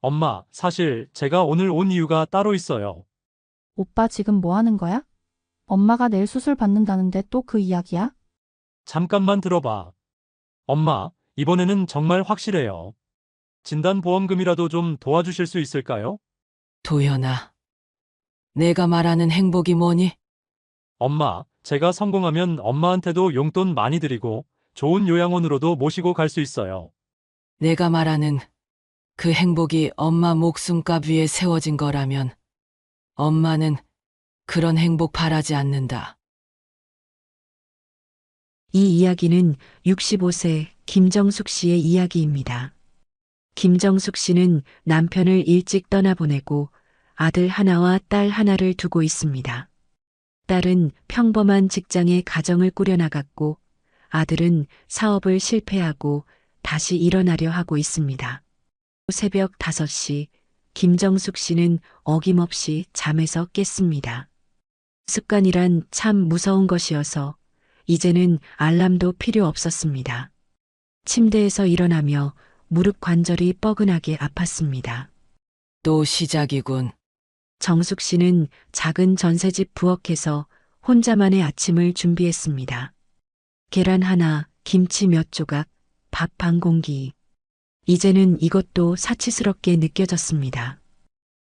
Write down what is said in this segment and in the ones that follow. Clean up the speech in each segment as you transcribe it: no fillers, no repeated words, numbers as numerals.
엄마, 사실 제가 오늘 온 이유가 따로 있어요. 오빠 지금 뭐 하는 거야? 엄마가 내일 수술 받는다는데 또 그 이야기야? 잠깐만 들어봐. 엄마, 이번에는 정말 확실해요. 진단보험금이라도 좀 도와주실 수 있을까요? 도연아, 내가 말하는 행복이 뭐니? 엄마, 제가 성공하면 엄마한테도 용돈 많이 드리고 좋은 요양원으로도 모시고 갈 수 있어요. 내가 말하는 그 행복이 엄마 목숨값 위에 세워진 거라면 엄마는 그런 행복 바라지 않는다. 이 이야기는 65세 김정숙 씨의 이야기입니다. 김정숙 씨는 남편을 일찍 떠나보내고 아들 하나와 딸 하나를 두고 있습니다. 딸은 평범한 직장에 가정을 꾸려나갔고 아들은 사업을 실패하고 다시 일어나려 하고 있습니다. 새벽 5시 김정숙 씨는 어김없이 잠에서 깼습니다. 습관이란 참 무서운 것이어서 이제는 알람도 필요 없었습니다. 침대에서 일어나며 무릎 관절이 뻐근하게 아팠습니다. 또 시작이군. 정숙 씨는 작은 전셋집 부엌에서 혼자만의 아침을 준비했습니다. 계란 하나, 김치 몇 조각, 밥 반 공기. 이제는 이것도 사치스럽게 느껴졌습니다.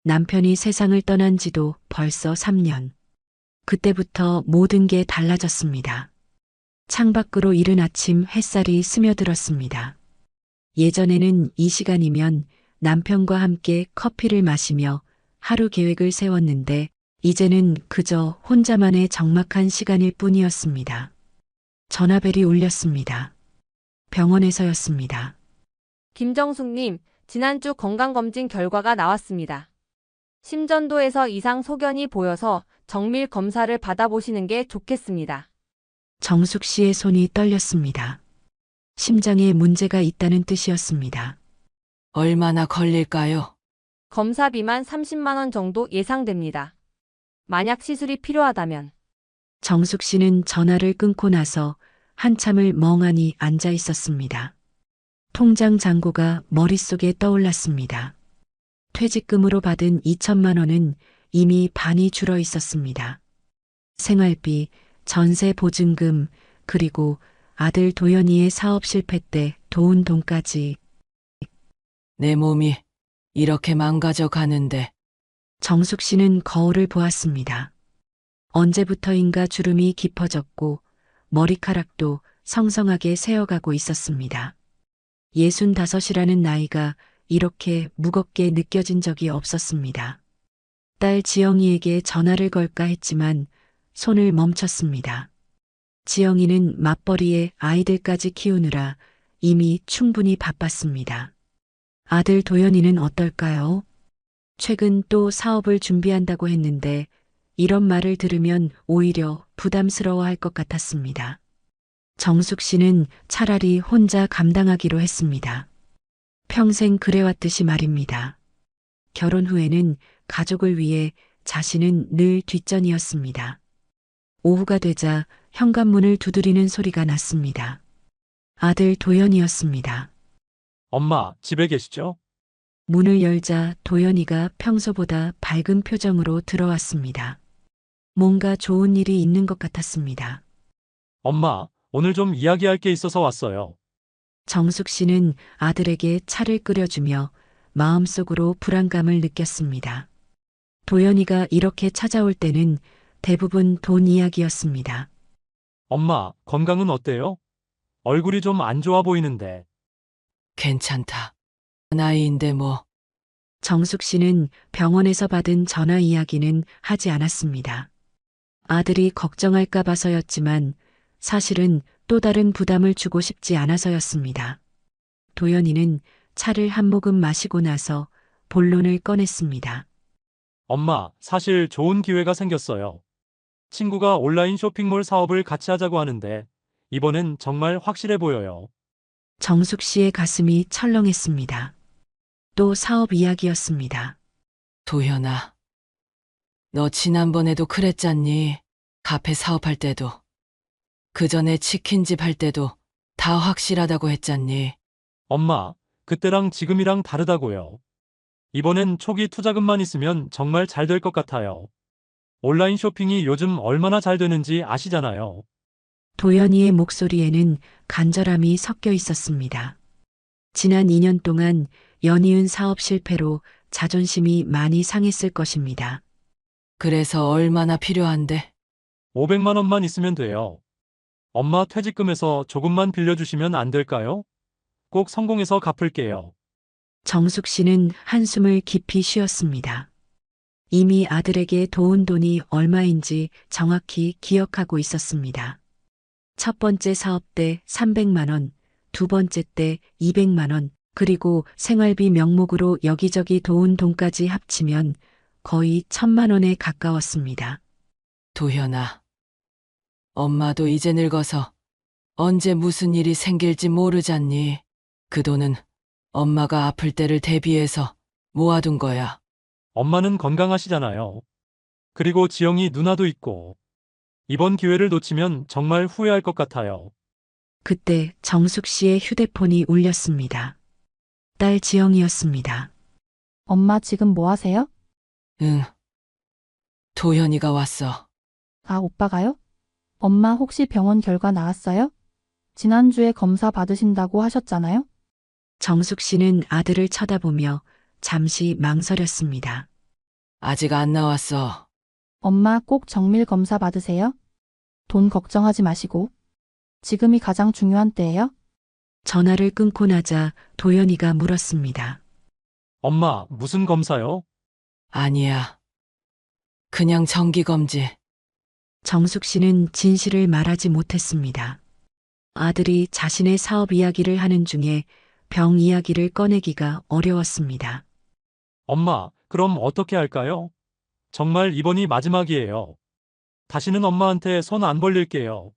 남편이 세상을 떠난 지도 벌써 3년. 그때부터 모든 게 달라졌습니다. 창밖으로 이른 아침 햇살이 스며들었습니다. 예전에는 이 시간이면 남편과 함께 커피를 마시며 하루 계획을 세웠는데 이제는 그저 혼자만의 적막한 시간일 뿐이었습니다. 전화벨이 울렸습니다. 병원에서였습니다. 김정숙님, 지난주 건강검진 결과가 나왔습니다. 심전도에서 이상 소견이 보여서 정밀 검사를 받아보시는 게 좋겠습니다. 정숙 씨의 손이 떨렸습니다. 심장에 문제가 있다는 뜻이었습니다. 얼마나 걸릴까요? 검사비만 30만 원 정도 예상됩니다. 만약 시술이 필요하다면 정숙 씨는 전화를 끊고 나서 한참을 멍하니 앉아 있었습니다. 통장 잔고가 머릿속에 떠올랐습니다. 퇴직금으로 받은 2천만 원은 이미 반이 줄어 있었습니다. 생활비, 전세 보증금, 그리고 아들 도연이의 사업 실패 때 도운 돈까지. 내 몸이 이렇게 망가져 가는데 정숙 씨는 거울을 보았습니다. 언제부터인가 주름이 깊어졌고 머리카락도 성성하게 새어가고 있었습니다. 65이라는 나이가 이렇게 무겁게 느껴진 적이 없었습니다. 딸 지영이에게 전화를 걸까 했지만 손을 멈췄습니다. 지영이는 맞벌이에 아이들까지 키우느라 이미 충분히 바빴습니다. 아들 도연이는 어떨까요? 최근 또 사업을 준비한다고 했는데 이런 말을 들으면 오히려 부담스러워할 것 같았습니다. 정숙 씨는 차라리 혼자 감당하기로 했습니다. 평생 그래왔듯이 말입니다. 결혼 후에는 가족을 위해 자신은 늘 뒷전이었습니다. 오후가 되자 현관문을 두드리는 소리가 났습니다. 아들 도연이었습니다. 엄마, 집에 계시죠? 문을 열자 도연이가 평소보다 밝은 표정으로 들어왔습니다. 뭔가 좋은 일이 있는 것 같았습니다. 엄마, 오늘 좀 이야기할 게 있어서 왔어요. 정숙 씨는 아들에게 차를 끓여주며 마음속으로 불안감을 느꼈습니다. 도연이가 이렇게 찾아올 때는 대부분 돈 이야기였습니다. 엄마, 건강은 어때요? 얼굴이 좀 안 좋아 보이는데. 괜찮다. 나이인데 뭐. 정숙 씨는 병원에서 받은 전화 이야기는 하지 않았습니다. 아들이 걱정할까 봐서였지만 사실은 또 다른 부담을 주고 싶지 않아서였습니다. 도연이는 차를 한 모금 마시고 나서 본론을 꺼냈습니다. 엄마, 사실 좋은 기회가 생겼어요. 친구가 온라인 쇼핑몰 사업을 같이 하자고 하는데 이번엔 정말 확실해 보여요. 정숙 씨의 가슴이 철렁했습니다. 또 사업 이야기였습니다. 도연아, 너 지난번에도 그랬잖니. 카페 사업할 때도. 그 전에 치킨집 할 때도 다 확실하다고 했잖니. 엄마, 그때랑 지금이랑 다르다고요. 이번엔 초기 투자금만 있으면 정말 잘 될 것 같아요. 온라인 쇼핑이 요즘 얼마나 잘 되는지 아시잖아요. 도연이의 목소리에는 간절함이 섞여 있었습니다. 지난 2년 동안 연이은 사업 실패로 자존심이 많이 상했을 것입니다. 그래서 얼마나 필요한데? 500만 원만 있으면 돼요. 엄마 퇴직금에서 조금만 빌려주시면 안 될까요? 꼭 성공해서 갚을게요. 정숙 씨는 한숨을 깊이 쉬었습니다. 이미 아들에게 도운 돈이 얼마인지 정확히 기억하고 있었습니다. 첫 번째 사업 때 300만 원, 두 번째 때 200만 원, 그리고 생활비 명목으로 여기저기 도운 돈까지 합치면 거의 1000만 원에 가까웠습니다. 도현아. 엄마도 이제 늙어서 언제 무슨 일이 생길지 모르잖니. 그 돈은 엄마가 아플 때를 대비해서 모아둔 거야. 엄마는 건강하시잖아요. 그리고 지영이 누나도 있고. 이번 기회를 놓치면 정말 후회할 것 같아요. 그때 정숙 씨의 휴대폰이 울렸습니다. 딸 지영이었습니다. 엄마 지금 뭐 하세요? 응. 도현이가 왔어. 아, 오빠가요? 엄마 혹시 병원 결과 나왔어요? 지난주에 검사 받으신다고 하셨잖아요? 정숙 씨는 아들을 쳐다보며 잠시 망설였습니다. 아직 안 나왔어. 엄마 꼭 정밀 검사 받으세요. 돈 걱정하지 마시고. 지금이 가장 중요한 때예요. 전화를 끊고 나자 도연이가 물었습니다. 엄마, 무슨 검사요? 아니야. 그냥 정기검진. 정숙 씨는 진실을 말하지 못했습니다. 아들이 자신의 사업 이야기를 하는 중에 병 이야기를 꺼내기가 어려웠습니다. 엄마, 그럼 어떻게 할까요? 정말 이번이 마지막이에요. 다시는 엄마한테 손 안 벌릴게요.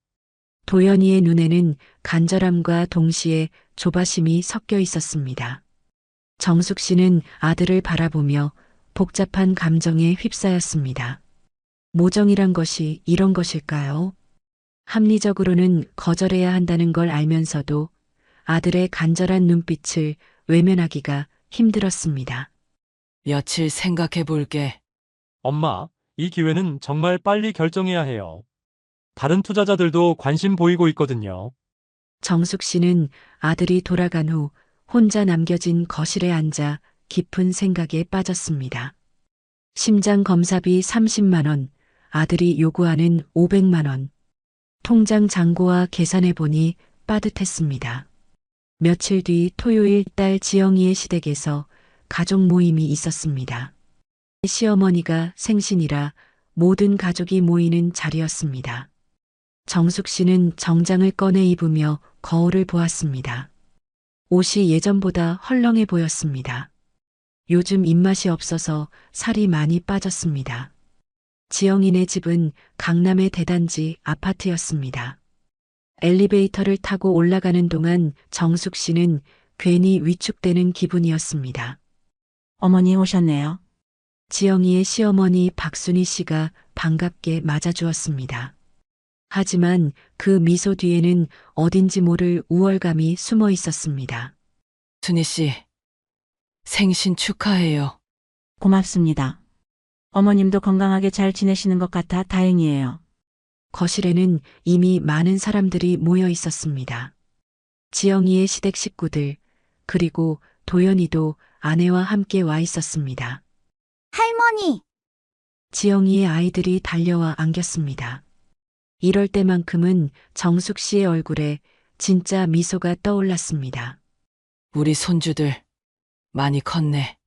도연이의 눈에는 간절함과 동시에 조바심이 섞여 있었습니다. 정숙 씨는 아들을 바라보며 복잡한 감정에 휩싸였습니다. 모정이란 것이 이런 것일까요? 합리적으로는 거절해야 한다는 걸 알면서도 아들의 간절한 눈빛을 외면하기가 힘들었습니다. 며칠 생각해 볼게. 엄마, 이 기회는 정말 빨리 결정해야 해요. 다른 투자자들도 관심 보이고 있거든요. 정숙 씨는 아들이 돌아간 후 혼자 남겨진 거실에 앉아 깊은 생각에 빠졌습니다. 심장 검사비 30만 원, 아들이 요구하는 500만 원. 통장 잔고와 계산해 보니 빠듯했습니다. 며칠 뒤 토요일 딸 지영이의 시댁에서 가족 모임이 있었습니다. 시어머니가 생신이라 모든 가족이 모이는 자리였습니다. 정숙 씨는 정장을 꺼내 입으며 거울을 보았습니다. 옷이 예전보다 헐렁해 보였습니다. 요즘 입맛이 없어서 살이 많이 빠졌습니다. 지영이네 집은 강남의 대단지 아파트였습니다. 엘리베이터를 타고 올라가는 동안 정숙 씨는 괜히 위축되는 기분이었습니다. 어머니 오셨네요. 지영이의 시어머니 박순희 씨가 반갑게 맞아주었습니다. 하지만 그 미소 뒤에는 어딘지 모를 우월감이 숨어 있었습니다. 순희 씨, 생신 축하해요. 고맙습니다. 어머님도 건강하게 잘 지내시는 것 같아 다행이에요. 거실에는 이미 많은 사람들이 모여 있었습니다. 지영이의 시댁 식구들, 그리고 도연이도 아내와 함께 와 있었습니다. 할머니, 지영이의 아이들이 달려와 안겼습니다. 이럴 때만큼은 정숙 씨의 얼굴에 진짜 미소가 떠올랐습니다. 우리 손주들 많이 컸네.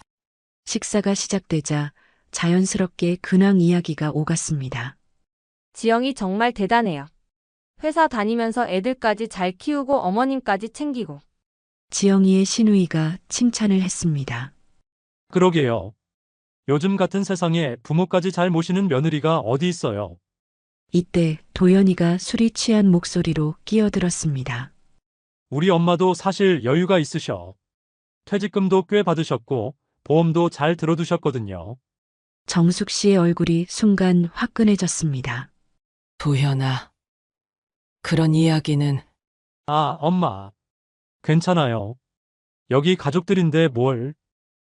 식사가 시작되자 자연스럽게 근황 이야기가 오갔습니다. 지영이 정말 대단해요. 회사 다니면서 애들까지 잘 키우고 어머님까지 챙기고. 지영이의 시누이가 칭찬을 했습니다. 그러게요. 요즘 같은 세상에 부모까지 잘 모시는 며느리가 어디 있어요. 이때 도연이가 술이 취한 목소리로 끼어들었습니다. 우리 엄마도 사실 여유가 있으셔. 퇴직금도 꽤 받으셨고 보험도 잘 들어두셨거든요. 정숙 씨의 얼굴이 순간 화끈해졌습니다. 도현아, 그런 이야기는 아, 엄마. 괜찮아요. 여기 가족들인데 뭘.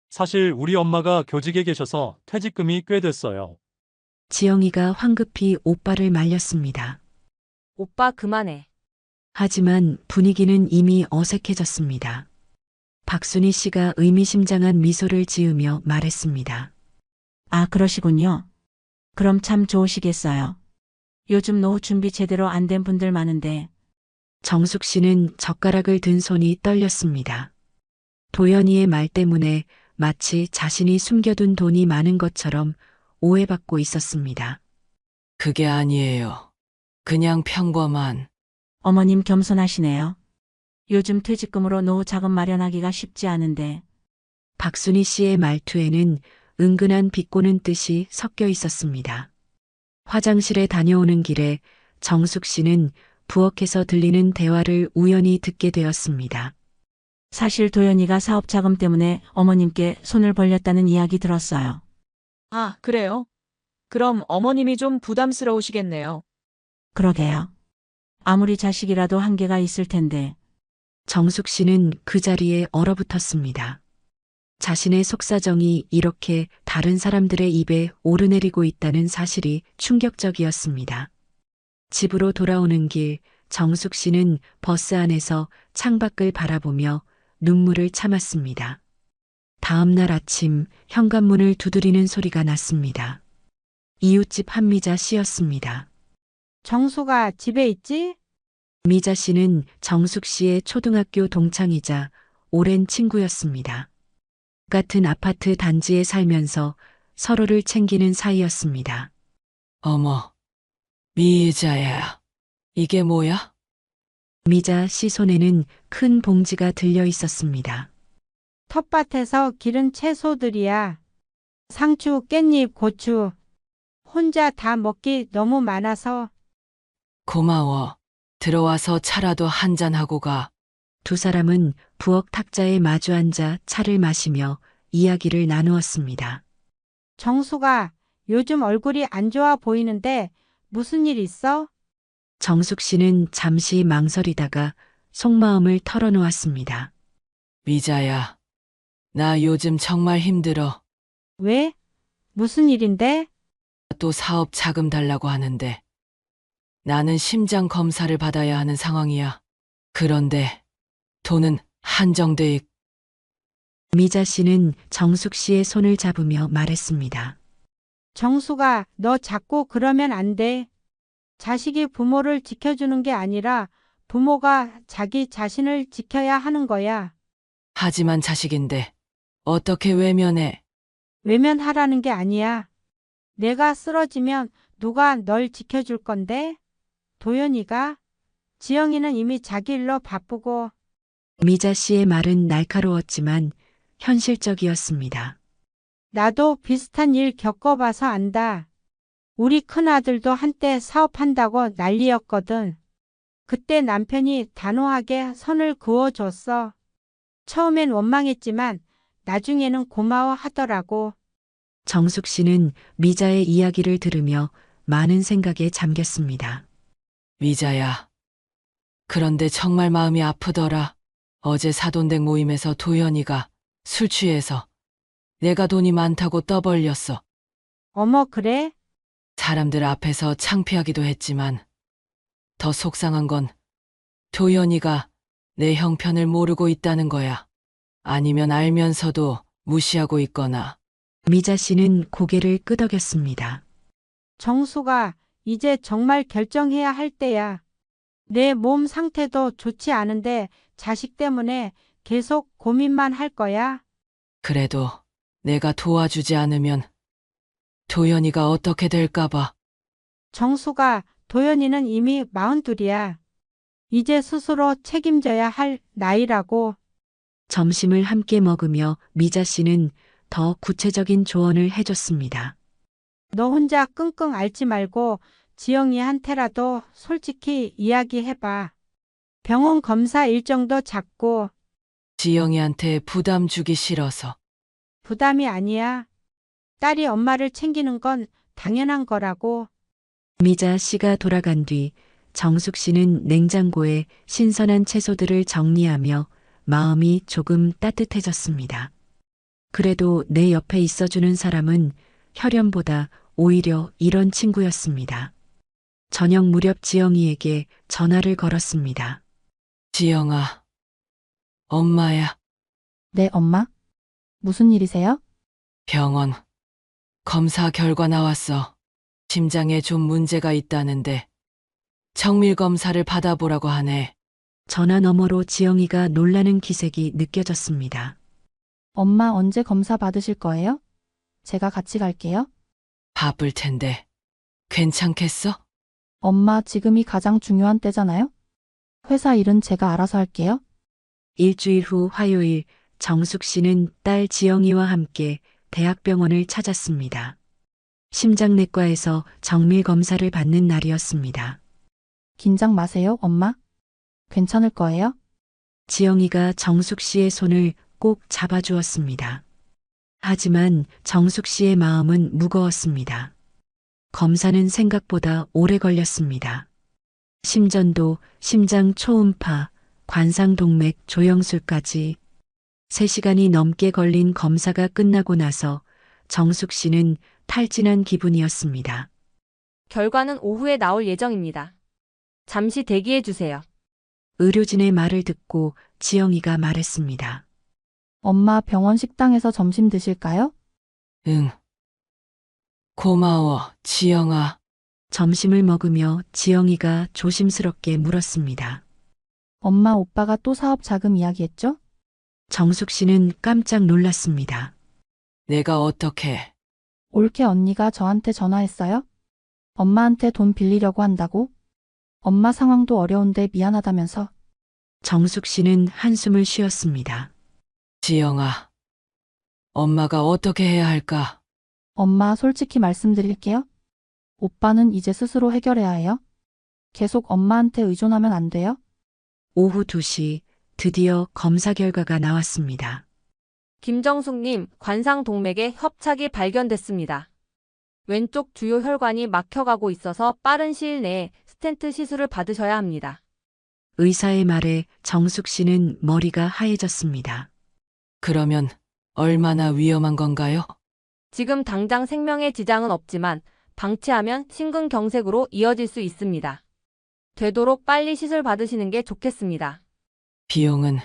사실 우리 엄마가 교직에 계셔서 퇴직금이 꽤 됐어요. 지영이가 황급히 오빠를 말렸습니다. 오빠 그만해. 하지만 분위기는 이미 어색해졌습니다. 박순희 씨가 의미심장한 미소를 지으며 말했습니다. 아, 그러시군요. 그럼 참 좋으시겠어요. 요즘 노후 준비 제대로 안 된 분들 많은데. 정숙 씨는 젓가락을 든 손이 떨렸습니다. 도연이의 말 때문에 마치 자신이 숨겨둔 돈이 많은 것처럼 오해받고 있었습니다. 그게 아니에요. 그냥 평범한. 어머님 겸손하시네요. 요즘 퇴직금으로 노후 자금 마련하기가 쉽지 않은데. 박순희 씨의 말투에는 은근한 비꼬는 뜻이 섞여 있었습니다. 화장실에 다녀오는 길에 정숙 씨는 부엌에서 들리는 대화를 우연히 듣게 되었습니다. 사실 도연이가 사업 자금 때문에 어머님께 손을 벌렸다는 이야기 들었어요. 아, 그래요? 그럼 어머님이 좀 부담스러우시겠네요. 그러게요. 아무리 자식이라도 한계가 있을 텐데. 정숙 씨는 그 자리에 얼어붙었습니다. 자신의 속사정이 이렇게 다른 사람들의 입에 오르내리고 있다는 사실이 충격적이었습니다. 집으로 돌아오는 길, 정숙 씨는 버스 안에서 창밖을 바라보며 눈물을 참았습니다. 다음 날 아침 현관문을 두드리는 소리가 났습니다. 이웃집 한미자 씨였습니다. 정수가 집에 있지? 미자 씨는 정숙 씨의 초등학교 동창이자 오랜 친구였습니다. 같은 아파트 단지에 살면서 서로를 챙기는 사이였습니다. 어머, 미자야. 이게 뭐야? 미자 씨 손에는 큰 봉지가 들려 있었습니다. 텃밭에서 기른 채소들이야. 상추, 깻잎, 고추. 혼자 다 먹기 너무 많아서. 고마워. 들어와서 차라도 한잔하고 가. 두 사람은 부엌 탁자에 마주 앉아 차를 마시며 이야기를 나누었습니다. 정수가 요즘 얼굴이 안 좋아 보이는데 무슨 일 있어? 정숙 씨는 잠시 망설이다가 속마음을 털어놓았습니다. 미자야. 나 요즘 정말 힘들어. 왜? 무슨 일인데? 또 사업 자금 달라고 하는데. 나는 심장 검사를 받아야 하는 상황이야. 그런데 돈은 한정돼 있고. 미자 씨는 정숙 씨의 손을 잡으며 말했습니다. 정수가 너 자꾸 그러면 안 돼. 자식이 부모를 지켜주는 게 아니라 부모가 자기 자신을 지켜야 하는 거야. 하지만 자식인데 어떻게 외면해? 외면하라는 게 아니야. 내가 쓰러지면 누가 널 지켜줄 건데? 도연이가? 지영이는 이미 자기 일로 바쁘고. 미자 씨의 말은 날카로웠지만 현실적이었습니다. 나도 비슷한 일 겪어봐서 안다. 우리 큰아들도 한때 사업한다고 난리였거든. 그때 남편이 단호하게 선을 그어줬어. 처음엔 원망했지만 나중에는 고마워하더라고. 정숙 씨는 미자의 이야기를 들으며 많은 생각에 잠겼습니다. 미자야. 그런데 정말 마음이 아프더라. 어제 사돈댁 모임에서 도연이가 술 취해서 내가 돈이 많다고 떠벌렸어. 어머, 그래? 사람들 앞에서 창피하기도 했지만 더 속상한 건 도연이가 내 형편을 모르고 있다는 거야. 아니면 알면서도 무시하고 있거나. 미자 씨는 고개를 끄덕였습니다. 정수가 이제 정말 결정해야 할 때야. 내 몸 상태도 좋지 않은데 자식 때문에 계속 고민만 할 거야. 그래도 내가 도와주지 않으면 도연이가 어떻게 될까봐. 정수가 도연이는 이미 42이야. 이제 스스로 책임져야 할 나이라고. 점심을 함께 먹으며 미자 씨는 더 구체적인 조언을 해줬습니다. 너 혼자 끙끙 앓지 말고 지영이한테라도 솔직히 이야기해봐. 병원 검사 일정도 잡고. 지영이한테 부담 주기 싫어서. 부담이 아니야. 딸이 엄마를 챙기는 건 당연한 거라고. 미자 씨가 돌아간 뒤 정숙 씨는 냉장고에 신선한 채소들을 정리하며 마음이 조금 따뜻해졌습니다. 그래도 내 옆에 있어주는 사람은 혈연보다 오히려 이런 친구였습니다. 저녁 무렵 지영이에게 전화를 걸었습니다. 지영아, 엄마야. 네, 엄마? 무슨 일이세요? 병원. 검사 결과 나왔어. 심장에 좀 문제가 있다는데 정밀 검사를 받아보라고 하네. 전화 너머로 지영이가 놀라는 기색이 느껴졌습니다. 엄마 언제 검사 받으실 거예요? 제가 같이 갈게요. 바쁠 텐데 괜찮겠어? 엄마 지금이 가장 중요한 때잖아요? 회사 일은 제가 알아서 할게요. 일주일 후 화요일 정숙 씨는 딸 지영이와 함께 대학병원을 찾았습니다. 심장내과에서 정밀 검사를 받는 날이었습니다. 긴장 마세요, 엄마. 괜찮을 거예요? 지영이가 정숙 씨의 손을 꼭 잡아주었습니다. 하지만 정숙 씨의 마음은 무거웠습니다. 검사는 생각보다 오래 걸렸습니다. 심전도, 심장 초음파, 관상동맥 조영술까지 3시간이 넘게 걸린 검사가 끝나고 나서 정숙 씨는 탈진한 기분이었습니다. 결과는 오후에 나올 예정입니다. 잠시 대기해 주세요. 의료진의 말을 듣고 지영이가 말했습니다. 엄마 병원 식당에서 점심 드실까요? 응. 고마워, 지영아. 점심을 먹으며 지영이가 조심스럽게 물었습니다. 엄마 오빠가 또 사업 자금 이야기했죠? 정숙 씨는 깜짝 놀랐습니다. 내가 어떻게? 올케 언니가 저한테 전화했어요? 엄마한테 돈 빌리려고 한다고? 엄마 상황도 어려운데 미안하다면서. 정숙 씨는 한숨을 쉬었습니다. 지영아, 엄마가 어떻게 해야 할까? 엄마 솔직히 말씀드릴게요. 오빠는 이제 스스로 해결해야 해요. 계속 엄마한테 의존하면 안 돼요. 오후 2시 드디어 검사 결과가 나왔습니다. 김정숙님, 관상동맥에 협착이 발견됐습니다. 왼쪽 주요 혈관이 막혀가고 있어서 빠른 시일 내에 스텐트 시술을 받으셔야 합니다. 의사의 말에 정숙 씨는 머리가 하얘졌습니다. 그러면 얼마나 위험한 건가요? 지금 당장 생명에 지장은 없지만 방치하면 심근경색으로 이어질 수 있습니다. 되도록 빨리 시술 받으시는 게 좋겠습니다. 비용은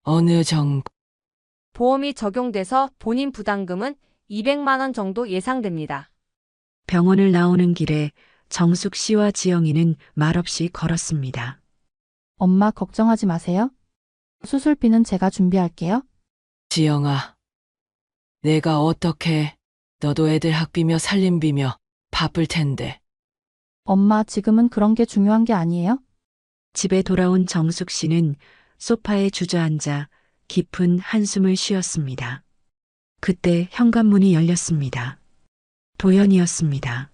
어느 정도? 보험이 적용돼서 본인 부담금은 200만 원 정도 예상됩니다. 병원을 나오는 길에 정숙 씨와 지영이는 말없이 걸었습니다. 엄마 걱정하지 마세요. 수술비는 제가 준비할게요. 지영아, 내가 어떻게? 너도 애들 학비며 살림비며 바쁠 텐데. 엄마 지금은 그런 게 중요한 게 아니에요? 집에 돌아온 정숙 씨는 소파에 주저앉아 깊은 한숨을 쉬었습니다. 그때 현관문이 열렸습니다. 도연이었습니다.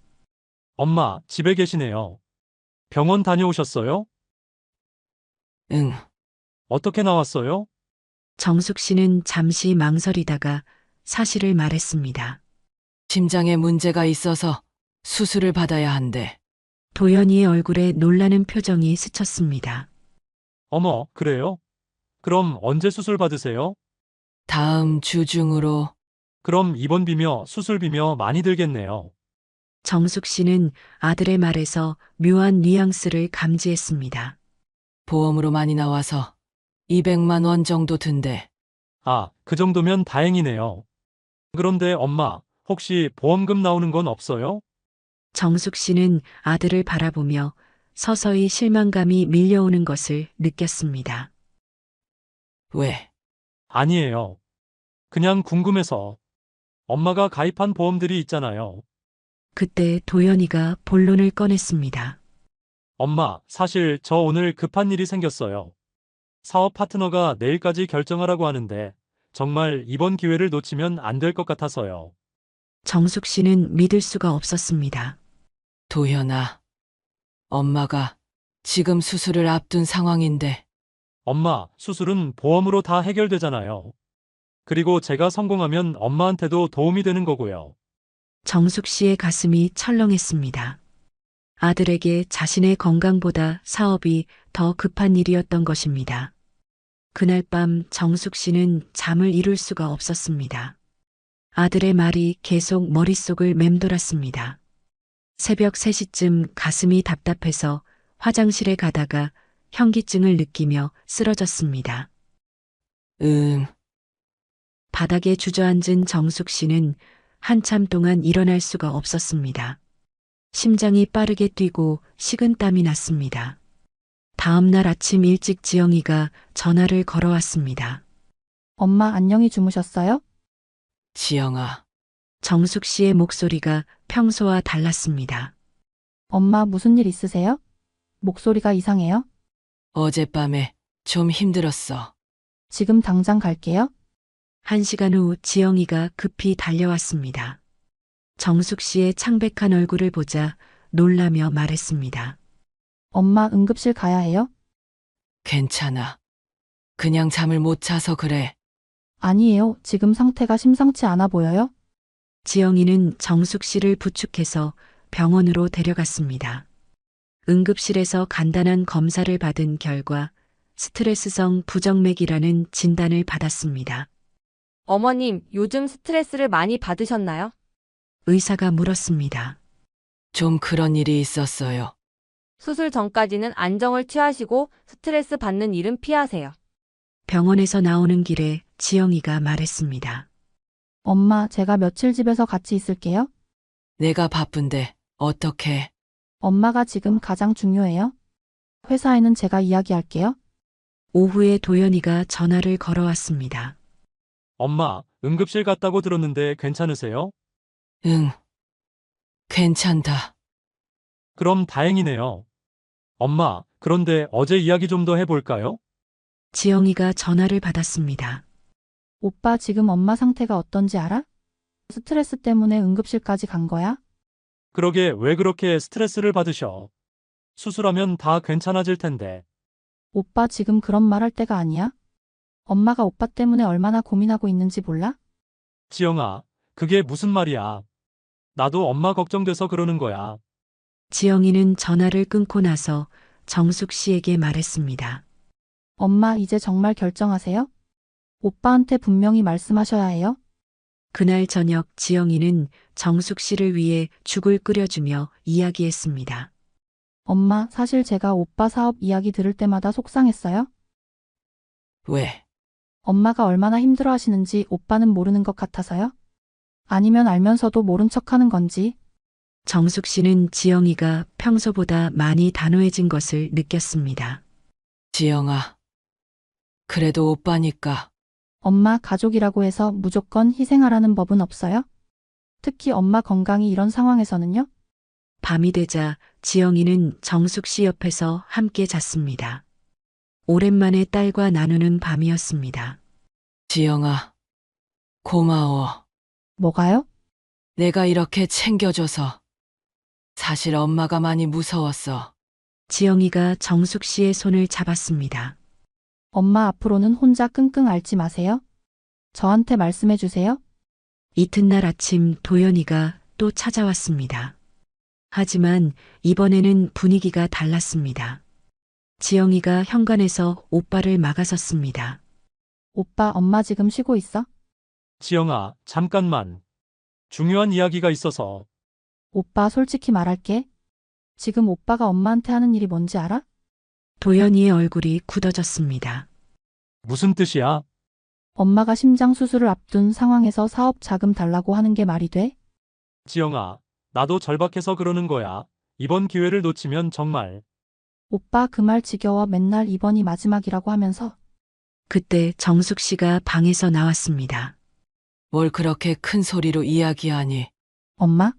엄마, 집에 계시네요. 병원 다녀오셨어요? 응. 어떻게 나왔어요? 정숙 씨는 잠시 망설이다가 사실을 말했습니다. 심장에 문제가 있어서 수술을 받아야 한대. 도연이의 얼굴에 놀라는 표정이 스쳤습니다. 어머, 그래요? 그럼 언제 수술 받으세요? 다음 주 중으로. 그럼 입원비며 수술비며 많이 들겠네요. 정숙 씨는 아들의 말에서 묘한 뉘앙스를 감지했습니다. 보험으로 많이 나와서 200만 원 정도 든대. 아, 그 정도면 다행이네요. 그런데 엄마, 혹시 보험금 나오는 건 없어요? 정숙 씨는 아들을 바라보며 서서히 실망감이 밀려오는 것을 느꼈습니다. 왜? 아니에요. 그냥 궁금해서. 엄마가 가입한 보험들이 있잖아요. 그때 도연이가 본론을 꺼냈습니다. 엄마, 사실 저 오늘 급한 일이 생겼어요. 사업 파트너가 내일까지 결정하라고 하는데 정말 이번 기회를 놓치면 안 될 것 같아서요. 정숙 씨는 믿을 수가 없었습니다. 도현아, 엄마가 지금 수술을 앞둔 상황인데. 엄마, 수술은 보험으로 다 해결되잖아요. 그리고 제가 성공하면 엄마한테도 도움이 되는 거고요. 정숙 씨의 가슴이 철렁했습니다. 아들에게 자신의 건강보다 사업이 더 급한 일이었던 것입니다. 그날 밤 정숙 씨는 잠을 이룰 수가 없었습니다. 아들의 말이 계속 머릿속을 맴돌았습니다. 새벽 3시쯤 가슴이 답답해서 화장실에 가다가 현기증을 느끼며 쓰러졌습니다. 바닥에 주저앉은 정숙 씨는 한참 동안 일어날 수가 없었습니다. 심장이 빠르게 뛰고 식은땀이 났습니다. 다음 날 아침 일찍 지영이가 전화를 걸어왔습니다. 엄마 안녕히 주무셨어요? 지영아, 정숙 씨의 목소리가 평소와 달랐습니다. 엄마 무슨 일 있으세요? 목소리가 이상해요? 어젯밤에 좀 힘들었어. 지금 당장 갈게요. 1시간 후 지영이가 급히 달려왔습니다. 정숙 씨의 창백한 얼굴을 보자 놀라며 말했습니다. 엄마 응급실 가야 해요? 괜찮아. 그냥 잠을 못 자서 그래. 아니에요. 지금 상태가 심상치 않아 보여요? 지영이는 정숙 씨를 부축해서 병원으로 데려갔습니다. 응급실에서 간단한 검사를 받은 결과 스트레스성 부정맥이라는 진단을 받았습니다. 어머님, 요즘 스트레스를 많이 받으셨나요? 의사가 물었습니다. 좀 그런 일이 있었어요. 수술 전까지는 안정을 취하시고 스트레스 받는 일은 피하세요. 병원에서 나오는 길에 지영이가 말했습니다. 엄마, 제가 며칠 집에서 같이 있을게요. 내가 바쁜데 어떡해. 엄마가 지금 가장 중요해요. 회사에는 제가 이야기할게요. 오후에 도연이가 전화를 걸어왔습니다. 엄마, 응급실 갔다고 들었는데 괜찮으세요? 응. 괜찮다. 그럼 다행이네요. 엄마, 그런데 어제 이야기 좀 더 해볼까요? 지영이가 전화를 받았습니다. 오빠 지금 엄마 상태가 어떤지 알아? 스트레스 때문에 응급실까지 간 거야? 그러게 왜 그렇게 스트레스를 받으셔? 수술하면 다 괜찮아질 텐데. 오빠 지금 그런 말 할 때가 아니야? 엄마가 오빠 때문에 얼마나 고민하고 있는지 몰라? 지영아, 그게 무슨 말이야? 나도 엄마 걱정돼서 그러는 거야. 지영이는 전화를 끊고 나서 정숙 씨에게 말했습니다. 엄마 이제 정말 결정하세요? 오빠한테 분명히 말씀하셔야 해요. 그날 저녁 지영이는 정숙 씨를 위해 죽을 끓여주며 이야기했습니다. 엄마, 사실 제가 오빠 사업 이야기 들을 때마다 속상했어요. 왜? 엄마가 얼마나 힘들어 하시는지 오빠는 모르는 것 같아서요? 아니면 알면서도 모른 척 하는 건지. 정숙 씨는 지영이가 평소보다 많이 단호해진 것을 느꼈습니다. 지영아. 그래도 오빠니까. 엄마 가족이라고 해서 무조건 희생하라는 법은 없어요? 특히 엄마 건강이 이런 상황에서는요? 밤이 되자 지영이는 정숙 씨 옆에서 함께 잤습니다. 오랜만에 딸과 나누는 밤이었습니다. 지영아. 고마워. 뭐가요? 내가 이렇게 챙겨줘서. 사실 엄마가 많이 무서웠어. 지영이가 정숙 씨의 손을 잡았습니다. 엄마 앞으로는 혼자 끙끙 앓지 마세요. 저한테 말씀해 주세요. 이튿날 아침 도연이가 또 찾아왔습니다. 하지만 이번에는 분위기가 달랐습니다. 지영이가 현관에서 오빠를 막아섰습니다. 오빠, 엄마 지금 쉬고 있어? 지영아, 잠깐만. 중요한 이야기가 있어서. 오빠 솔직히 말할게. 지금 오빠가 엄마한테 하는 일이 뭔지 알아? 도연이의 얼굴이 굳어졌습니다. 무슨 뜻이야? 엄마가 심장 수술을 앞둔 상황에서 사업 자금 달라고 하는 게 말이 돼? 지영아, 나도 절박해서 그러는 거야. 이번 기회를 놓치면 정말. 오빠 그 말 지겨워. 맨날 이번이 마지막이라고 하면서. 그때 정숙 씨가 방에서 나왔습니다. 뭘 그렇게 큰 소리로 이야기하니. 엄마?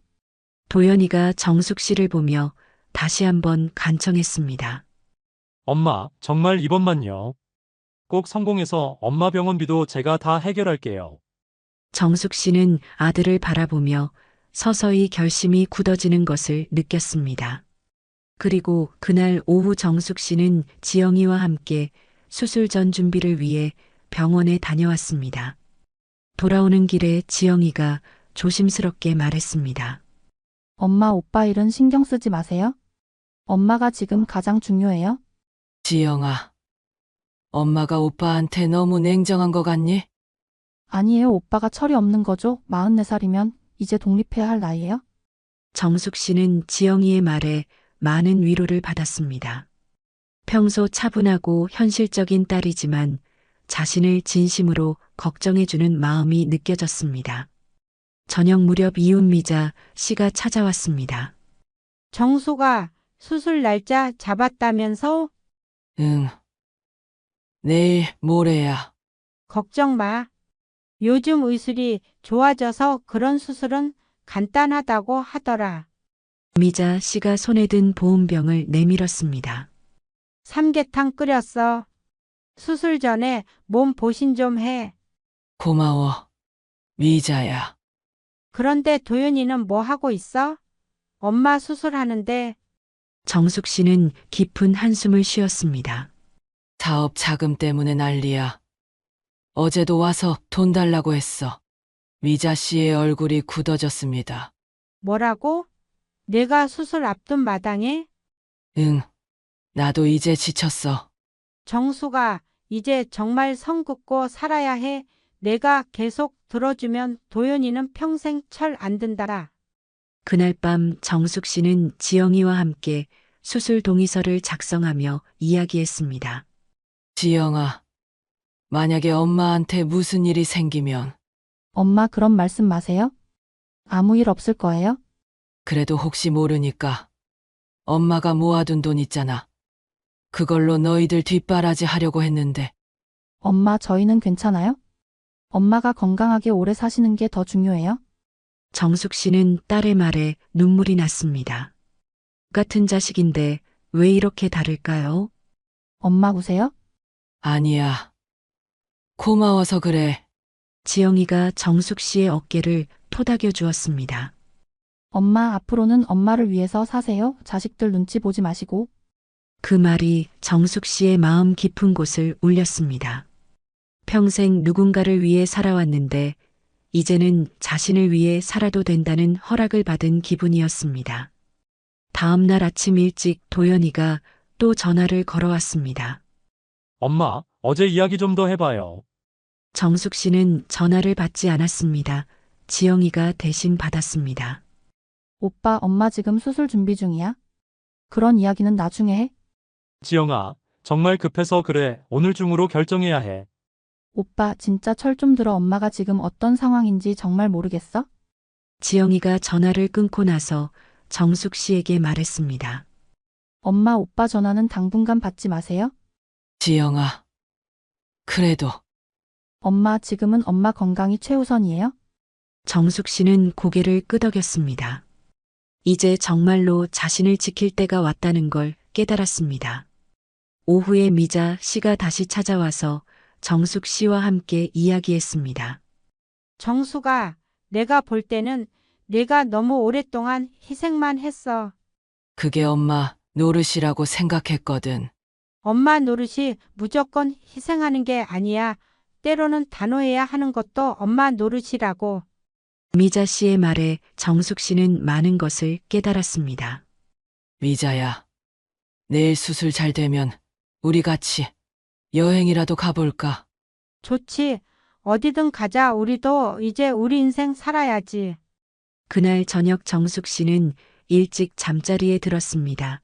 도연이가 정숙 씨를 보며 다시 한번 간청했습니다. 엄마, 정말 이번만요. 꼭 성공해서 엄마 병원비도 제가 다 해결할게요. 정숙 씨는 아들을 바라보며 서서히 결심이 굳어지는 것을 느꼈습니다. 그리고 그날 오후 정숙 씨는 지영이와 함께 수술 전 준비를 위해 병원에 다녀왔습니다. 돌아오는 길에 지영이가 조심스럽게 말했습니다. 엄마, 오빠 일은 신경 쓰지 마세요. 엄마가 지금 가장 중요해요. 지영아. 엄마가 오빠한테 너무 냉정한 거 같니? 아니에요. 오빠가 철이 없는 거죠. 44살이면 이제 독립해야 할 나이예요? 정숙 씨는 지영이의 말에 많은 위로를 받았습니다. 평소 차분하고 현실적인 딸이지만 자신을 진심으로 걱정해주는 마음이 느껴졌습니다. 저녁 무렵 이웃미자 씨가 찾아왔습니다. 정수가 수술 날짜 잡았다면서? 응. 내일 모레야. 걱정 마. 요즘 의술이 좋아져서 그런 수술은 간단하다고 하더라. 미자 씨가 손에 든 보온병을 내밀었습니다. 삼계탕 끓였어. 수술 전에 몸 보신 좀 해. 고마워. 미자야. 그런데 도윤이는 뭐 하고 있어? 엄마 수술하는데. 정숙 씨는 깊은 한숨을 쉬었습니다. 사업 자금 때문에 난리야. 어제도 와서 돈 달라고 했어. 미자 씨의 얼굴이 굳어졌습니다. 뭐라고? 내가 수술 앞둔 마당에? 응. 나도 이제 지쳤어. 정수가 이제 정말 성 긋고 살아야 해. 내가 계속 들어주면 도윤이는 평생 철 안 든다라. 그날 밤 정숙 씨는 지영이와 함께 수술 동의서를 작성하며 이야기했습니다. 지영아, 만약에 엄마한테 무슨 일이 생기면 엄마 그런 말씀 마세요. 아무 일 없을 거예요? 그래도 혹시 모르니까 엄마가 모아둔 돈 있잖아. 그걸로 너희들 뒷바라지 하려고 했는데 엄마 저희는 괜찮아요? 엄마가 건강하게 오래 사시는 게 더 중요해요? 정숙 씨는 딸의 말에 눈물이 났습니다. 같은 자식인데 왜 이렇게 다를까요? 엄마 우세요? 아니야. 고마워서 그래. 지영이가 정숙 씨의 어깨를 토닥여 주었습니다. 엄마 앞으로는 엄마를 위해서 사세요. 자식들 눈치 보지 마시고. 그 말이 정숙 씨의 마음 깊은 곳을 울렸습니다. 평생 누군가를 위해 살아왔는데 이제는 자신을 위해 살아도 된다는 허락을 받은 기분이었습니다. 다음 날 아침 일찍 도연이가 또 전화를 걸어왔습니다. 엄마, 어제 이야기 좀 더 해봐요. 정숙 씨는 전화를 받지 않았습니다. 지영이가 대신 받았습니다. 오빠 엄마 지금 수술 준비 중이야? 그런 이야기는 나중에 해. 지영아, 정말 급해서 그래. 오늘 중으로 결정해야 해. 오빠 진짜 철 좀 들어. 엄마가 지금 어떤 상황인지 정말 모르겠어? 지영이가 전화를 끊고 나서 정숙 씨에게 말했습니다. 엄마 오빠 전화는 당분간 받지 마세요. 지영아. 그래도 엄마 지금은 엄마 건강이 최우선이에요? 정숙 씨는 고개를 끄덕였습니다. 이제 정말로 자신을 지킬 때가 왔다는 걸 깨달았습니다. 오후에 미자 씨가 다시 찾아와서 정숙 씨와 함께 이야기했습니다. 정수가 내가 볼 때는 내가 너무 오랫동안 희생만 했어. 그게 엄마 노릇이라고 생각했거든. 엄마 노릇이 무조건 희생하는 게 아니야. 때로는 단호해야 하는 것도 엄마 노릇이라고. 미자 씨의 말에 정숙 씨는 많은 것을 깨달았습니다. 미자야. 내일 수술 잘 되면 우리 같이 여행이라도 가볼까? 좋지. 어디든 가자. 우리도 이제 우리 인생 살아야지. 그날 저녁 정숙 씨는 일찍 잠자리에 들었습니다.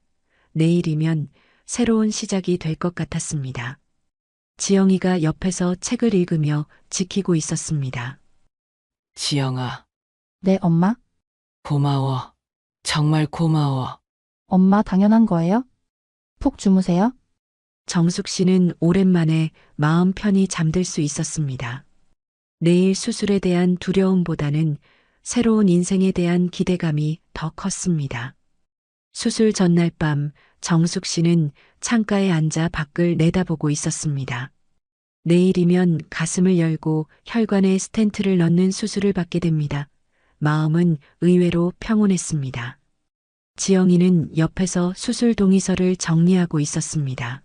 내일이면 새로운 시작이 될 것 같았습니다. 지영이가 옆에서 책을 읽으며 지키고 있었습니다. 지영아, 네 엄마. 고마워. 정말 고마워. 엄마 당연한 거예요? 푹 주무세요. 정숙 씨는 오랜만에 마음 편히 잠들 수 있었습니다. 내일 수술에 대한 두려움보다는 새로운 인생에 대한 기대감이 더 컸습니다. 수술 전날 밤 정숙 씨는 창가에 앉아 밖을 내다보고 있었습니다. 내일이면 가슴을 열고 혈관에 스텐트를 넣는 수술을 받게 됩니다. 마음은 의외로 평온했습니다. 지영이는 옆에서 수술 동의서를 정리하고 있었습니다.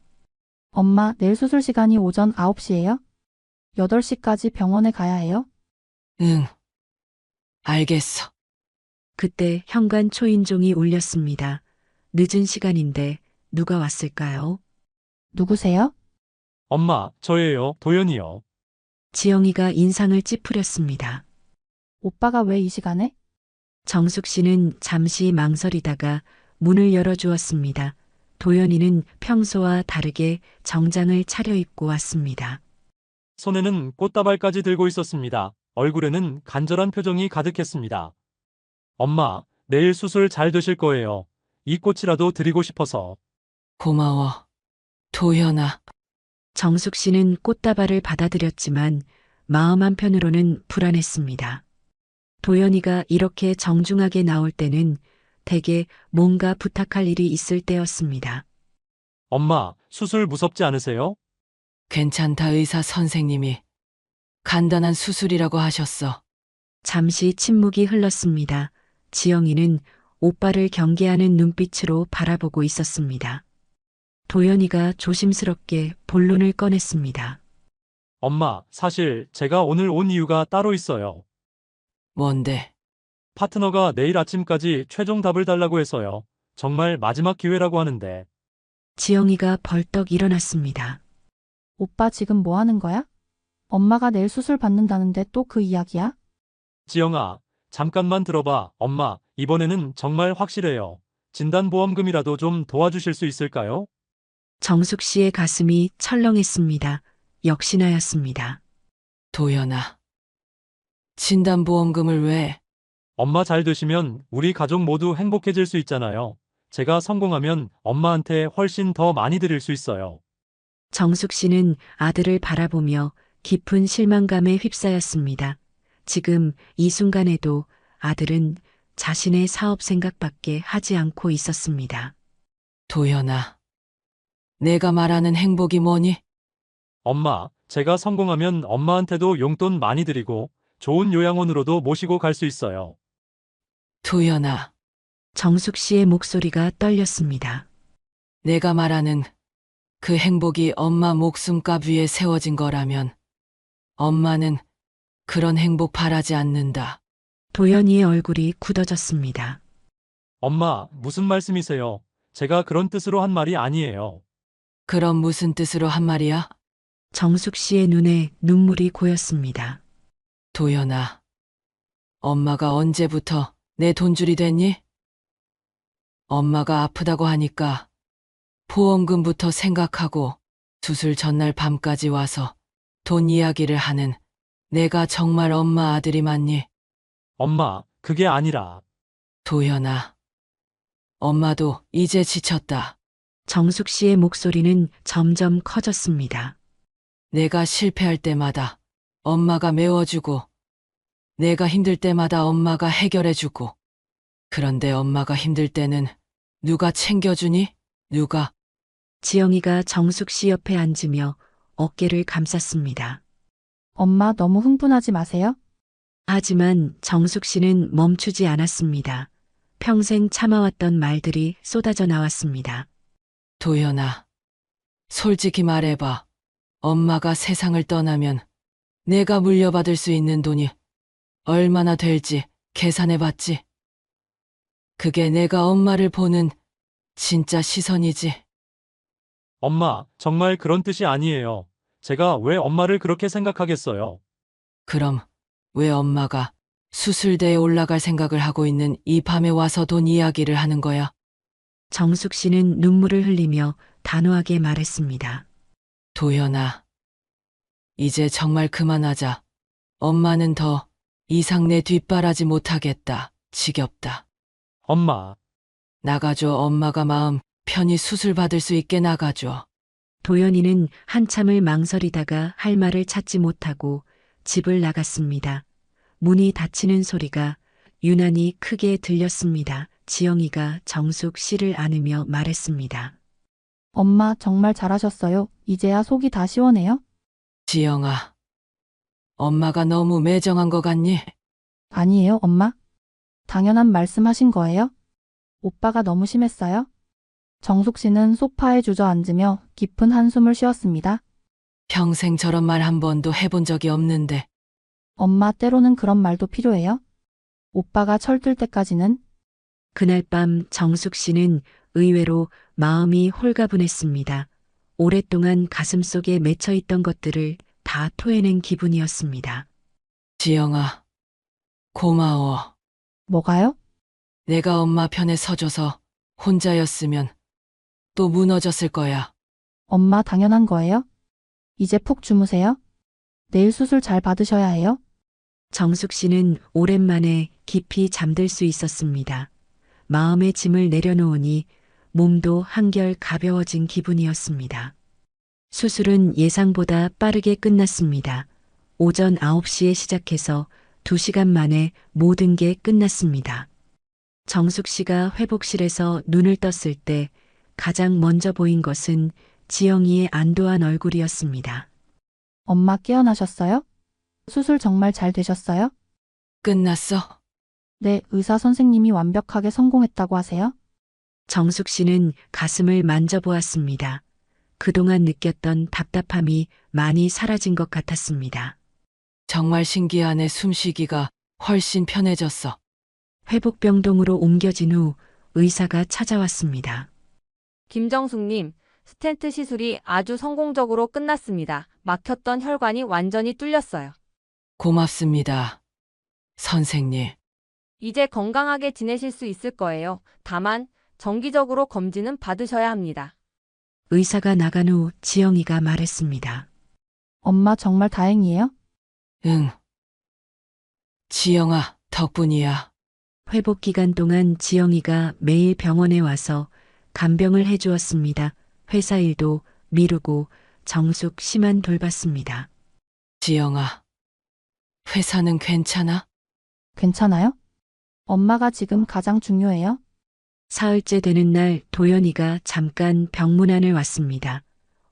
엄마 내일 수술 시간이 오전 9시예요? 8시까지 병원에 가야 해요? 응. 알겠어. 그때 현관 초인종이 울렸습니다. 늦은 시간인데 누가 왔을까요? 누구세요? 엄마, 저예요, 도연이요. 지영이가 인상을 찌푸렸습니다. 오빠가 왜 이 시간에? 정숙 씨는 잠시 망설이다가 문을 열어주었습니다. 도연이는 평소와 다르게 정장을 차려입고 왔습니다. 손에는 꽃다발까지 들고 있었습니다. 얼굴에는 간절한 표정이 가득했습니다. 엄마, 내일 수술 잘 되실 거예요. 이 꽃이라도 드리고 싶어서. 고마워. 도연아. 정숙 씨는 꽃다발을 받아들였지만 마음 한편으로는 불안했습니다. 도연이가 이렇게 정중하게 나올 때는 대개 뭔가 부탁할 일이 있을 때였습니다. 엄마, 수술 무섭지 않으세요? 괜찮다 의사 선생님이. 간단한 수술이라고 하셨어. 잠시 침묵이 흘렀습니다. 지영이는 오빠를 경계하는 눈빛으로 바라보고 있었습니다. 도연이가 조심스럽게 본론을 꺼냈습니다. 엄마, 사실 제가 오늘 온 이유가 따로 있어요. 뭔데? 파트너가 내일 아침까지 최종 답을 달라고 해서요. 정말 마지막 기회라고 하는데. 지영이가 벌떡 일어났습니다. 오빠 지금 뭐 하는 거야? 엄마가 내일 수술 받는다는데 또 그 이야기야? 지영아, 잠깐만 들어봐. 엄마, 이번에는 정말 확실해요. 진단보험금이라도 좀 도와주실 수 있을까요? 정숙 씨의 가슴이 철렁했습니다. 역시나였습니다. 도연아. 진단보험금을 왜? 엄마 잘 되시면 우리 가족 모두 행복해질 수 있잖아요. 제가 성공하면 엄마한테 훨씬 더 많이 드릴 수 있어요. 정숙 씨는 아들을 바라보며 깊은 실망감에 휩싸였습니다. 지금 이 순간에도 아들은 자신의 사업 생각밖에 하지 않고 있었습니다. 도연아. 내가 말하는 행복이 뭐니? 엄마, 제가 성공하면 엄마한테도 용돈 많이 드리고 좋은 요양원으로도 모시고 갈 수 있어요. 도연아. 정숙 씨의 목소리가 떨렸습니다. 내가 말하는 그 행복이 엄마 목숨값 위에 세워진 거라면 엄마는 그런 행복 바라지 않는다. 도연이의 얼굴이 굳어졌습니다. 엄마, 무슨 말씀이세요? 제가 그런 뜻으로 한 말이 아니에요. 그럼 무슨 뜻으로 한 말이야? 정숙 씨의 눈에 눈물이 고였습니다. 도연아. 엄마가 언제부터 내 돈줄이 됐니? 엄마가 아프다고 하니까 보험금부터 생각하고 수술 전날 밤까지 와서 돈 이야기를 하는 내가 정말 엄마 아들이 맞니? 엄마, 그게 아니라. 도연아. 엄마도 이제 지쳤다. 정숙 씨의 목소리는 점점 커졌습니다. 내가 실패할 때마다 엄마가 메워주고 내가 힘들 때마다 엄마가 해결해주고 그런데 엄마가 힘들 때는 누가 챙겨주니? 누가? 지영이가 정숙 씨 옆에 앉으며 어깨를 감쌌습니다. 엄마 너무 흥분하지 마세요. 하지만 정숙 씨는 멈추지 않았습니다. 평생 참아왔던 말들이 쏟아져 나왔습니다. 도연아. 솔직히 말해봐. 엄마가 세상을 떠나면 내가 물려받을 수 있는 돈이 얼마나 될지 계산해봤지? 그게 내가 엄마를 보는 진짜 시선이지. 엄마, 정말 그런 뜻이 아니에요. 제가 왜 엄마를 그렇게 생각하겠어요? 그럼 왜 엄마가 수술대에 올라갈 생각을 하고 있는 이 밤에 와서 돈 이야기를 하는 거야? 정숙 씨는 눈물을 흘리며 단호하게 말했습니다. 도연아. 이제 정말 그만하자. 엄마는 더 이상 내 뒷바라지 못하겠다. 지겹다. 엄마, 나가줘. 엄마가 마음 편히 수술 받을 수 있게 나가줘. 도연이는 한참을 망설이다가 할 말을 찾지 못하고 집을 나갔습니다. 문이 닫히는 소리가 유난히 크게 들렸습니다. 지영이가 정숙 씨를 안으며 말했습니다. 엄마 정말 잘하셨어요. 이제야 속이 다 시원해요? 지영아. 엄마가 너무 매정한 거 같니? 아니에요, 엄마. 당연한 말씀하신 거예요? 오빠가 너무 심했어요? 정숙 씨는 소파에 주저앉으며 깊은 한숨을 쉬었습니다. 평생 저런 말 한 번도 해본 적이 없는데. 엄마 때로는 그런 말도 필요해요? 오빠가 철들 때까지는? 그날 밤 정숙 씨는 의외로 마음이 홀가분했습니다. 오랫동안 가슴속에 맺혀 있던 것들을 다 토해낸 기분이었습니다. 지영아, 고마워. 뭐가요? 내가 엄마 편에 서줘서 혼자였으면 또 무너졌을 거야. 엄마 당연한 거예요? 이제 푹 주무세요. 내일 수술 잘 받으셔야 해요. 정숙 씨는 오랜만에 깊이 잠들 수 있었습니다. 마음의 짐을 내려놓으니 몸도 한결 가벼워진 기분이었습니다. 수술은 예상보다 빠르게 끝났습니다. 오전 9시에 시작해서 2시간 만에 모든 게 끝났습니다. 정숙 씨가 회복실에서 눈을 떴을 때 가장 먼저 보인 것은 지영이의 안도한 얼굴이었습니다. 엄마 깨어나셨어요? 수술 정말 잘 되셨어요? 끝났어? 네, 의사 선생님이 완벽하게 성공했다고 하세요? 정숙 씨는 가슴을 만져보았습니다. 그동안 느꼈던 답답함이 많이 사라진 것 같았습니다. 정말 신기하네. 숨쉬기가 훨씬 편해졌어. 회복병동으로 옮겨진 후 의사가 찾아왔습니다. 김정숙님, 스텐트 시술이 아주 성공적으로 끝났습니다. 막혔던 혈관이 완전히 뚫렸어요. 고맙습니다. 선생님. 이제 건강하게 지내실 수 있을 거예요. 다만 정기적으로 검진은 받으셔야 합니다. 의사가 나간 후 지영이가 말했습니다. 엄마 정말 다행이에요? 응. 지영아, 덕분이야. 회복 기간 동안 지영이가 매일 병원에 와서 간병을 해주었습니다. 회사 일도 미루고 정숙 씨만 돌봤습니다. 지영아, 회사는 괜찮아? 괜찮아요? 엄마가 지금 가장 중요해요? 사흘째 되는 날 도연이가 잠깐 병문안을 왔습니다.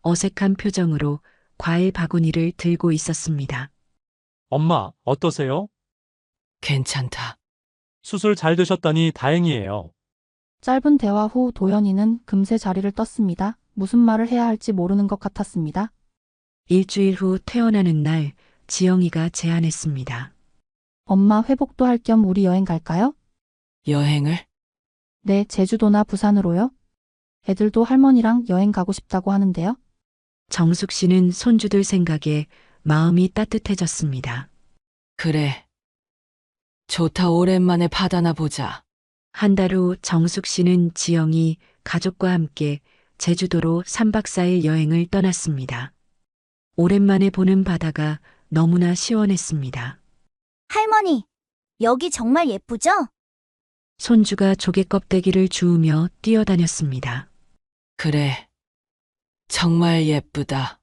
어색한 표정으로 과일 바구니를 들고 있었습니다. 엄마, 어떠세요? 괜찮다. 수술 잘 되셨다니 다행이에요. 짧은 대화 후 도연이는 금세 자리를 떴습니다. 무슨 말을 해야 할지 모르는 것 같았습니다. 일주일 후 퇴원하는 날 지영이가 제안했습니다. 엄마 회복도 할 겸 우리 여행 갈까요? 여행을? 네, 제주도나 부산으로요. 애들도 할머니랑 여행 가고 싶다고 하는데요. 정숙 씨는 손주들 생각에 마음이 따뜻해졌습니다. 그래. 좋다. 오랜만에 바다나 보자. 한 달 후 정숙 씨는 지영이 가족과 함께 제주도로 3박 4일 여행을 떠났습니다. 오랜만에 보는 바다가 너무나 시원했습니다. 할머니, 여기 정말 예쁘죠? 손주가 조개 껍데기를 주우며 뛰어다녔습니다. 그래. 정말 예쁘다.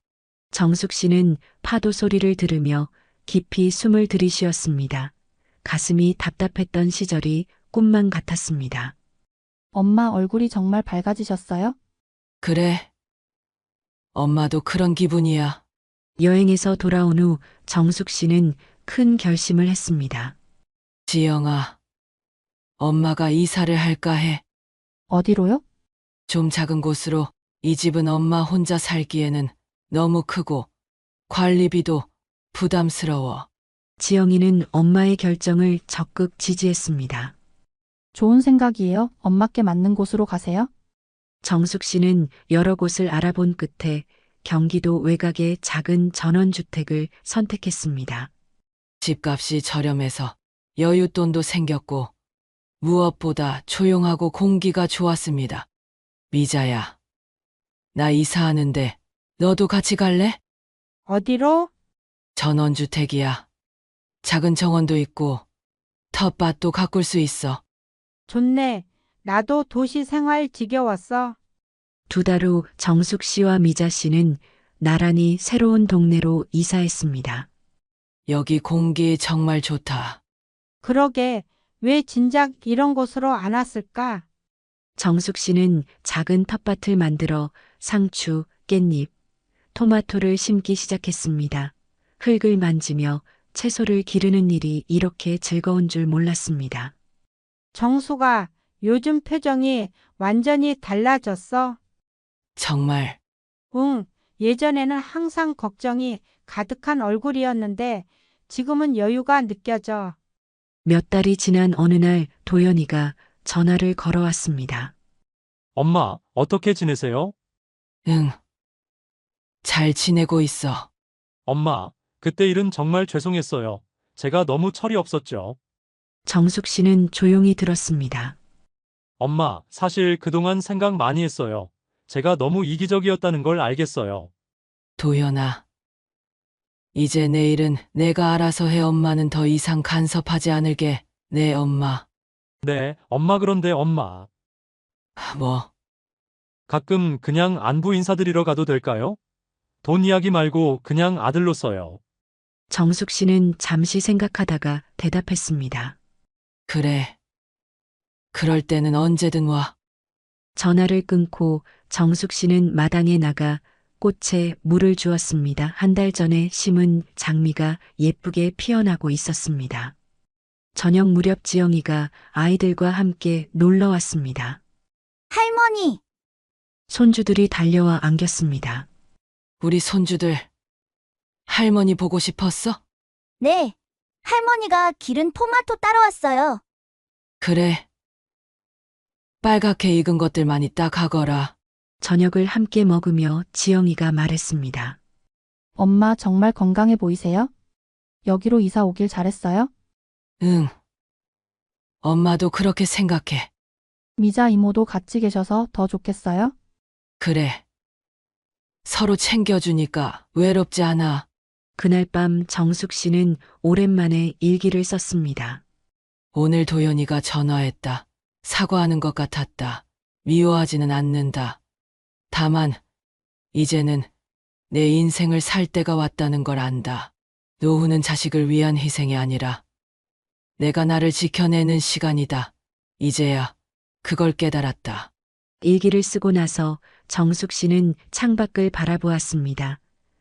정숙 씨는 파도 소리를 들으며 깊이 숨을 들이쉬었습니다. 가슴이 답답했던 시절이 꿈만 같았습니다. 엄마 얼굴이 정말 밝아지셨어요? 그래. 엄마도 그런 기분이야. 여행에서 돌아온 후 정숙 씨는 큰 결심을 했습니다. 지영아, 엄마가 이사를 할까 해. 어디로요? 좀 작은 곳으로. 이 집은 엄마 혼자 살기에는 너무 크고 관리비도 부담스러워. 지영이는 엄마의 결정을 적극 지지했습니다. 좋은 생각이에요. 엄마께 맞는 곳으로 가세요. 정숙 씨는 여러 곳을 알아본 끝에 경기도 외곽의 작은 전원주택을 선택했습니다. 집값이 저렴해서 여윳돈도 생겼고 무엇보다 조용하고 공기가 좋았습니다. 미자야, 나 이사하는데 너도 같이 갈래? 어디로? 전원주택이야. 작은 정원도 있고 텃밭도 가꿀 수 있어. 좋네. 나도 도시 생활 지겨웠어. 2달 후 정숙 씨와 미자 씨는 나란히 새로운 동네로 이사했습니다. 여기 공기 정말 좋다. 그러게, 왜 진작 이런 곳으로 안 왔을까? 정숙 씨는 작은 텃밭을 만들어 상추, 깻잎, 토마토를 심기 시작했습니다. 흙을 만지며 채소를 기르는 일이 이렇게 즐거운 줄 몰랐습니다. 정수가 요즘 표정이 완전히 달라졌어. 정말. 응, 예전에는 항상 걱정이 가득한 얼굴이었는데 지금은 여유가 느껴져. 몇 달이 지난 어느 날 도연이가 전화를 걸어왔습니다. 엄마, 어떻게 지내세요? 응. 잘 지내고 있어. 엄마, 그때 일은 정말 죄송했어요. 제가 너무 철이 없었죠. 정숙 씨는 조용히 들었습니다. 엄마, 사실 그동안 생각 많이 했어요. 제가 너무 이기적이었다는 걸 알겠어요. 도연아. 이제 내일은 내가 알아서 해. 엄마는 더 이상 간섭하지 않을게. 내 엄마. 네, 엄마 그런데 엄마. 뭐, 가끔 그냥 안부 인사드리러 가도 될까요? 돈 이야기 말고 그냥 아들로서요. 정숙 씨는 잠시 생각하다가 대답했습니다. 그래. 그럴 때는 언제든 와. 전화를 끊고 정숙 씨는 마당에 나가 꽃에 물을 주었습니다. 한 달 전에 심은 장미가 예쁘게 피어나고 있었습니다. 저녁 무렵 지영이가 아이들과 함께 놀러 왔습니다. 할머니, 손주들이 달려와 안겼습니다. 우리 손주들. 할머니 보고 싶었어? 네. 할머니가 기른 토마토 따러왔어요. 그래. 빨갛게 익은 것들만 이따 가거라. 저녁을 함께 먹으며 지영이가 말했습니다. 엄마 정말 건강해 보이세요? 여기로 이사 오길 잘했어요? 응. 엄마도 그렇게 생각해. 미자 이모도 같이 계셔서 더 좋겠어요? 그래. 서로 챙겨주니까 외롭지 않아. 그날 밤 정숙 씨는 오랜만에 일기를 썼습니다. 오늘 도연이가 전화했다. 사과하는 것 같았다. 미워하지는 않는다. 다만, 이제는 내 인생을 살 때가 왔다는 걸 안다. 노후는 자식을 위한 희생이 아니라 내가 나를 지켜내는 시간이다. 이제야 그걸 깨달았다. 일기를 쓰고 나서 정숙 씨는 창밖을 바라보았습니다.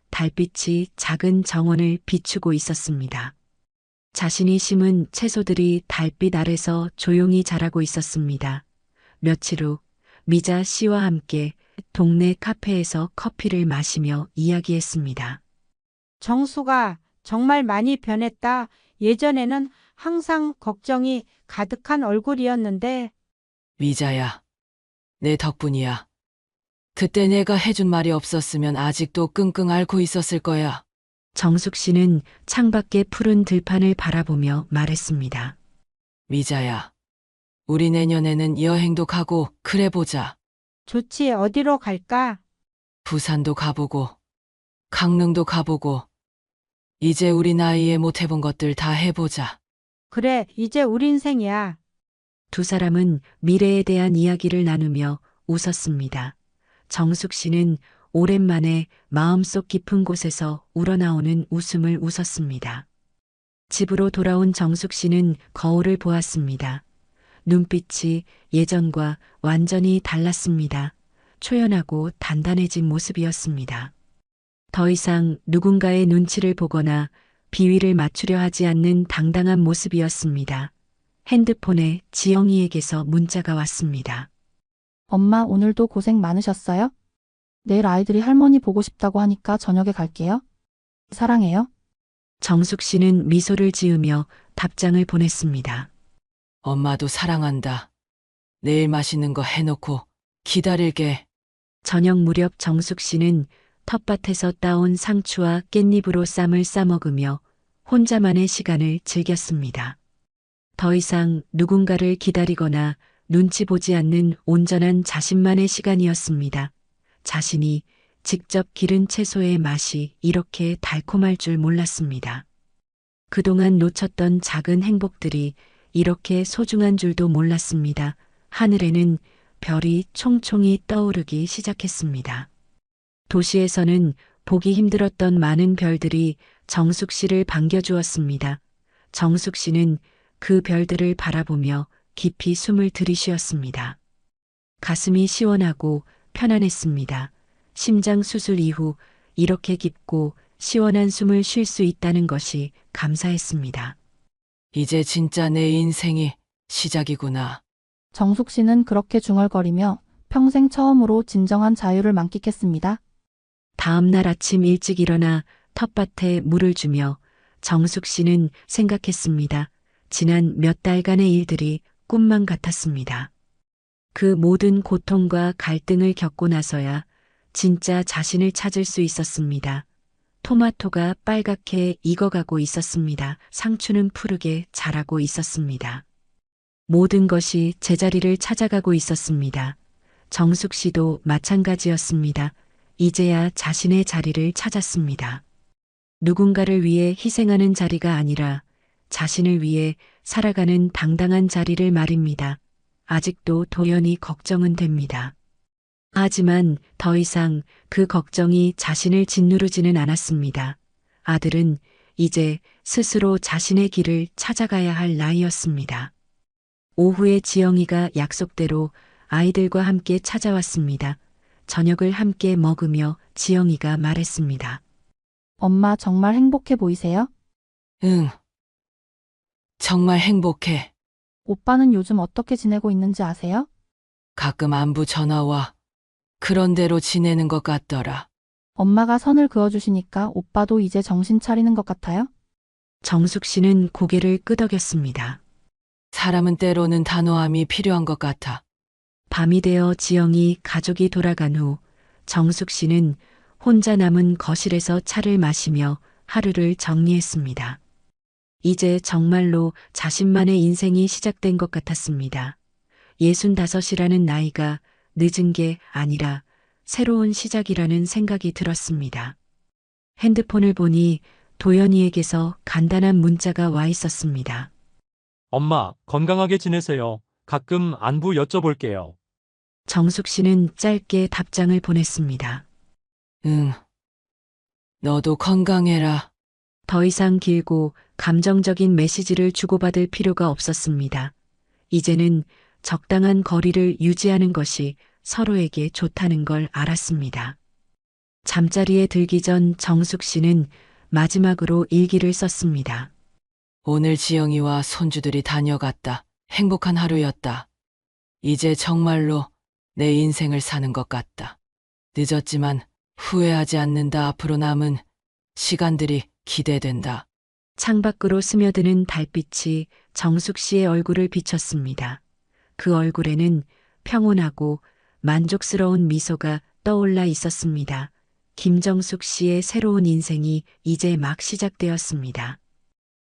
달빛이 작은 정원을 비추고 있었습니다. 자신이 심은 채소들이 달빛 아래서 조용히 자라고 있었습니다. 며칠 후 미자 씨와 함께 동네 카페에서 커피를 마시며 이야기했습니다. 정수가 정말 많이 변했다. 예전에는 항상 걱정이 가득한 얼굴이었는데 미자야, 내 덕분이야. 그때 내가 해준 말이 없었으면 아직도 끙끙 앓고 있었을 거야. 정숙 씨는 창밖의 푸른 들판을 바라보며 말했습니다. 미자야, 우리 내년에는 여행도 가고 그래 보자. 좋지, 어디로 갈까? 부산도 가보고 강릉도 가보고 이제 우리 나이에 못 해본 것들 다 해보자. 그래, 이제 우리 인생이야. 두 사람은 미래에 대한 이야기를 나누며 웃었습니다. 정숙 씨는 오랜만에 마음속 깊은 곳에서 우러나오는 웃음을 웃었습니다. 집으로 돌아온 정숙 씨는 거울을 보았습니다. 눈빛이 예전과 완전히 달랐습니다. 초연하고 단단해진 모습이었습니다. 더 이상 누군가의 눈치를 보거나 비위를 맞추려 하지 않는 당당한 모습이었습니다. 핸드폰에 지영이에게서 문자가 왔습니다. 엄마 오늘도 고생 많으셨어요? 내일 아이들이 할머니 보고 싶다고 하니까 저녁에 갈게요. 사랑해요. 정숙 씨는 미소를 지으며 답장을 보냈습니다. 엄마도 사랑한다. 내일 맛있는 거 해놓고 기다릴게. 저녁 무렵 정숙 씨는 텃밭에서 따온 상추와 깻잎으로 쌈을 싸먹으며 혼자만의 시간을 즐겼습니다. 더 이상 누군가를 기다리거나 눈치 보지 않는 온전한 자신만의 시간이었습니다. 자신이 직접 기른 채소의 맛이 이렇게 달콤할 줄 몰랐습니다. 그동안 놓쳤던 작은 행복들이 이렇게 소중한 줄도 몰랐습니다. 하늘에는 별이 총총히 떠오르기 시작했습니다. 도시에서는 보기 힘들었던 많은 별들이 정숙 씨를 반겨주었습니다. 정숙 씨는 그 별들을 바라보며 깊이 숨을 들이쉬었습니다. 가슴이 시원하고 편안했습니다. 심장 수술 이후 이렇게 깊고 시원한 숨을 쉴 수 있다는 것이 감사했습니다. 이제 진짜 내 인생이 시작이구나. 정숙 씨는 그렇게 중얼거리며 평생 처음으로 진정한 자유를 만끽했습니다. 다음 날 아침 일찍 일어나 텃밭에 물을 주며 정숙 씨는 생각했습니다. 지난 몇 달간의 일들이 꿈만 같았습니다. 그 모든 고통과 갈등을 겪고 나서야 진짜 자신을 찾을 수 있었습니다. 토마토가 빨갛게 익어가고 있었습니다. 상추는 푸르게 자라고 있었습니다. 모든 것이 제자리를 찾아가고 있었습니다. 정숙 씨도 마찬가지였습니다. 이제야 자신의 자리를 찾았습니다. 누군가를 위해 희생하는 자리가 아니라 자신을 위해 살아가는 당당한 자리를 말입니다. 아직도 도연히 걱정은 됩니다. 하지만 더 이상 그 걱정이 자신을 짓누르지는 않았습니다. 아들은 이제 스스로 자신의 길을 찾아가야 할 나이였습니다. 오후에 지영이가 약속대로 아이들과 함께 찾아왔습니다. 저녁을 함께 먹으며 지영이가 말했습니다. 엄마 정말 행복해 보이세요? 응. 정말 행복해. 오빠는 요즘 어떻게 지내고 있는지 아세요? 가끔 안부 전화 와. 그런 대로 지내는 것 같더라. 엄마가 선을 그어주시니까 오빠도 이제 정신 차리는 것 같아요? 정숙 씨는 고개를 끄덕였습니다. 사람은 때로는 단호함이 필요한 것 같아. 밤이 되어 지영이 가족이 돌아간 후 정숙 씨는 혼자 남은 거실에서 차를 마시며 하루를 정리했습니다. 이제 정말로 자신만의 인생이 시작된 것 같았습니다. 65이라는 나이가 늦은 게 아니라 새로운 시작이라는 생각이 들었습니다. 핸드폰을 보니 도연이에게서 간단한 문자가 와 있었습니다. 엄마, 건강하게 지내세요. 가끔 안부 여쭤볼게요. 정숙 씨는 짧게 답장을 보냈습니다. 응. 너도 건강해라. 더 이상 길고 감정적인 메시지를 주고받을 필요가 없었습니다. 이제는 적당한 거리를 유지하는 것이 서로에게 좋다는 걸 알았습니다. 잠자리에 들기 전 정숙 씨는 마지막으로 일기를 썼습니다. 오늘 지영이와 손주들이 다녀갔다. 행복한 하루였다. 이제 정말로 내 인생을 사는 것 같다. 늦었지만 후회하지 않는다. 앞으로 남은 시간들이 기대된다. 창밖으로 스며드는 달빛이 정숙 씨의 얼굴을 비췄습니다. 그 얼굴에는 평온하고 만족스러운 미소가 떠올라 있었습니다. 김정숙 씨의 새로운 인생이 이제 막 시작되었습니다.